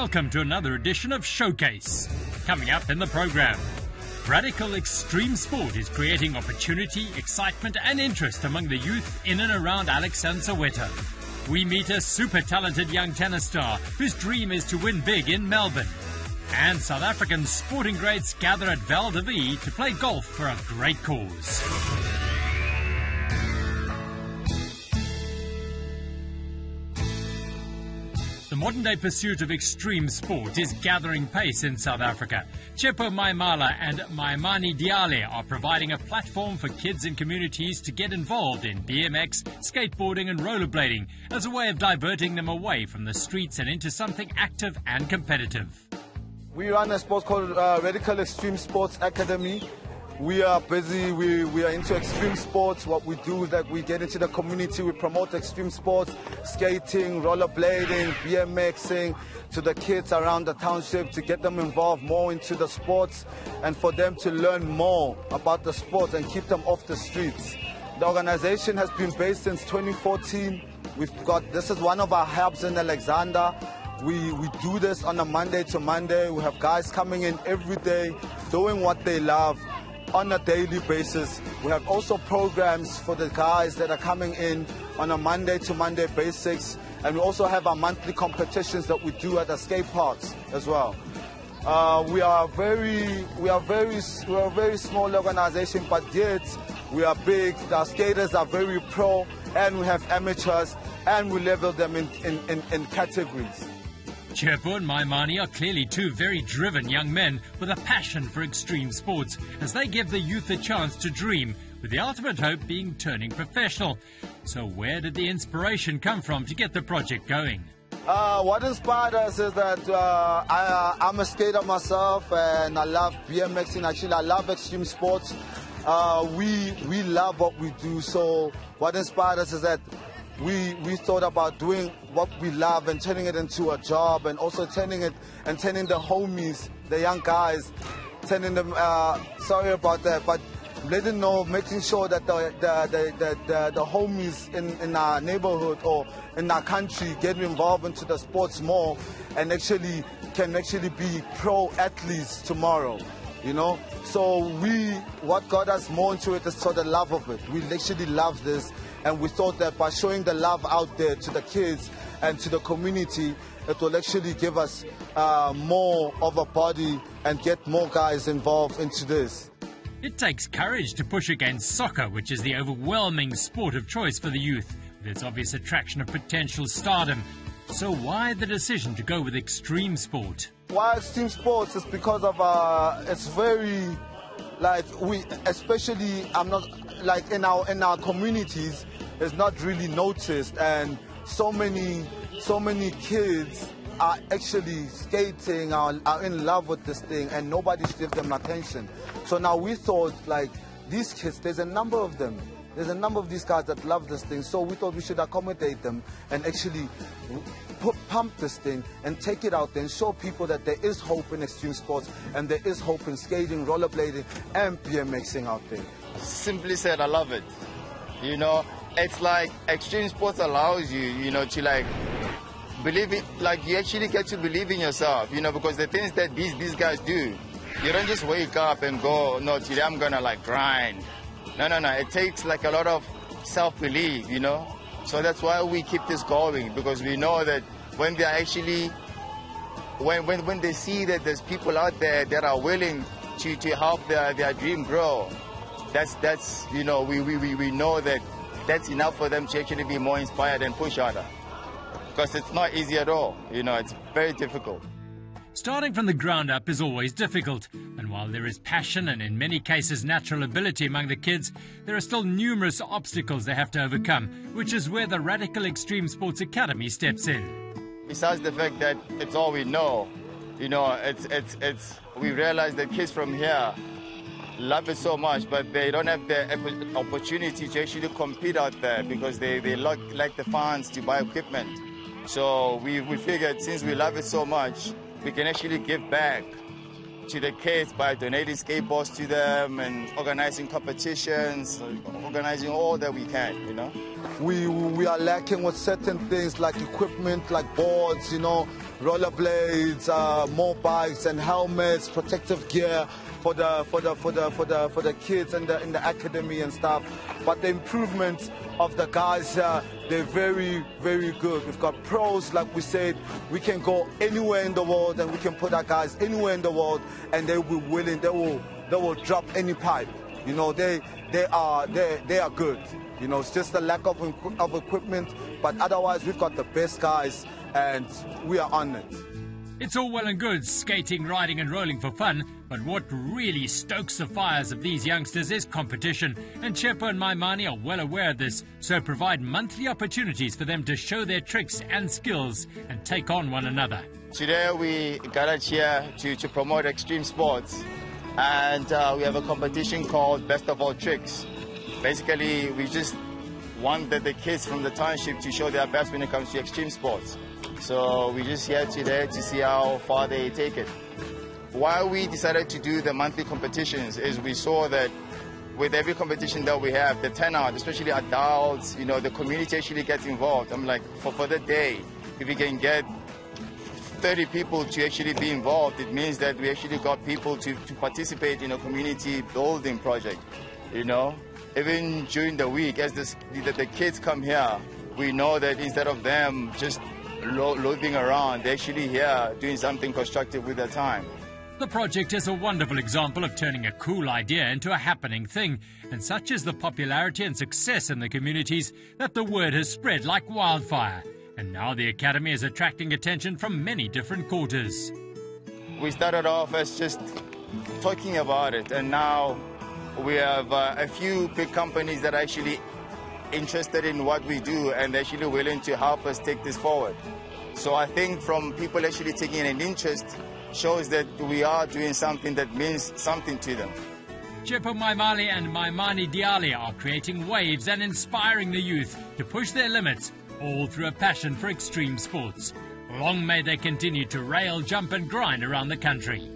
Welcome to another edition of Showcase. Coming up in the program, radical extreme sport is creating opportunity, excitement and interest among the youth in and around Alexandra. We meet a super talented young tennis star whose dream is to win big in Melbourne. And South African sporting greats gather at Val de Vie to play golf for a great cause. The modern-day pursuit of extreme sport is gathering pace in South Africa. Chepo Maimala and Maimani Diale are providing a platform for kids and communities to get involved in BMX, skateboarding and rollerblading as a way of diverting them away from the streets and into something active and competitive. We run a sport called Radical Extreme Sports Academy. We are busy, we are into extreme sports. What we do is that we get into the community, we promote extreme sports, skating, rollerblading, BMXing, to the kids around the township to get them involved more into the sports and for them to learn more about the sports and keep them off the streets. The organization has been based since 2014. This is one of our hubs in Alexandra. We do this on a Monday to Monday. We have guys coming in every day doing what they love on a daily basis. We have also programs for the guys that are coming in on a Monday to Monday basis, and we also have our monthly competitions that we do at the skate parks as well. We are a very small organization, but yet we are big. Our skaters are very pro, and we have amateurs, and we level them in categories. Chepo and Maimani are clearly two very driven young men with a passion for extreme sports as they give the youth a chance to dream, with the ultimate hope being turning professional. So where did the inspiration come from to get the project going? What inspired us is that I'm a skater myself and I love BMXing. Actually, I love extreme sports. We love what we do. So what inspired us is that we thought about doing what we love and turning it into a job, and also turning the homies, the young guys, turning them, sorry about that, but letting know, making sure that the homies in our neighborhood or in our country get involved into the sports more and can actually be pro athletes tomorrow. You know, so what got us more into it is for the love of it. We actually love this, and we thought that by showing the love out there to the kids and to the community, it will actually give us more of a body and get more guys involved into this. It takes courage to push against soccer, which is the overwhelming sport of choice for the youth, with its obvious attraction of potential stardom. So why the decision to go with extreme sport? Why extreme sports is because of it's very, like, especially I'm not like in our communities, it's not really noticed, and so many kids are actually skating, are in love with this thing, and nobody gives them attention. So now we thought, like, these kids, there's a number of them. There's a number of these guys that love this thing, so we thought we should accommodate them and actually pump this thing and take it out there and show people that there is hope in extreme sports and there is hope in skating, rollerblading and BMXing out there. Simply said, I love it. You know, it's like extreme sports allows you, you know, to like believe it, like you actually get to believe in yourself, you know, because the things that these guys do, you don't just wake up and go, no, today I'm gonna like grind. No. It takes like a lot of self-belief, you know. So that's why we keep this going, because we know that when they actually, when they see that there's people out there that are willing to help their dream grow, that's you know, we know that that's enough for them to actually be more inspired and push harder. Because it's not easy at all, you know, it's very difficult. Starting from the ground up is always difficult, and while there is passion and in many cases natural ability among the kids, there are still numerous obstacles they have to overcome, which is where the Radical Extreme Sports Academy steps in. Besides the fact that it's all we know, you know, we realize that kids from here love it so much, but they don't have the opportunity to actually compete out there because they lack the funds to buy equipment. So we figured since we love it so much, we can actually give back to the kids by donating skateboards to them and organizing competitions, organizing all that we can, you know. We are lacking with certain things like equipment, like boards, you know, rollerblades, more bikes and helmets, protective gear for the kids in the academy and stuff. But the improvement of the guys here, they're very, very good. We've got pros, like we said. We can go anywhere in the world and we can put our guys anywhere in the world and they will be willing. They will drop any pipe. You know, they are good. You know, it's just the lack of equipment, but otherwise we've got the best guys and we are on it. It's all well and good skating, riding and rolling for fun, but what really stokes the fires of these youngsters is competition. And Chepo and Maimani are well aware of this, so provide monthly opportunities for them to show their tricks and skills and take on one another. Today we gathered here to promote extreme sports, and we have a competition called Best of All Tricks. Basically, we just want the kids from the township to show their best when it comes to extreme sports. So we're just here today to see how far they take it. Why we decided to do the monthly competitions is we saw that with every competition that we have, the turnout, especially adults, you know, the community actually gets involved. I'm like, for the day, if we can get 30 people to actually be involved, it means that we actually got people to participate in a community building project, you know. Even during the week, as the kids come here, we know that instead of them just loafing around, they're actually here doing something constructive with their time. The project is a wonderful example of turning a cool idea into a happening thing, and such is the popularity and success in the communities that the word has spread like wildfire. And now the Academy is attracting attention from many different quarters. We started off as just talking about it, and now we have a few big companies that are actually interested in what we do and they're actually willing to help us take this forward. So I think from people actually taking an interest shows that we are doing something that means something to them. Chepo Maimali and Maimani Diali are creating waves and inspiring the youth to push their limits, all through a passion for extreme sports. Long may they continue to rail, jump and grind around the country.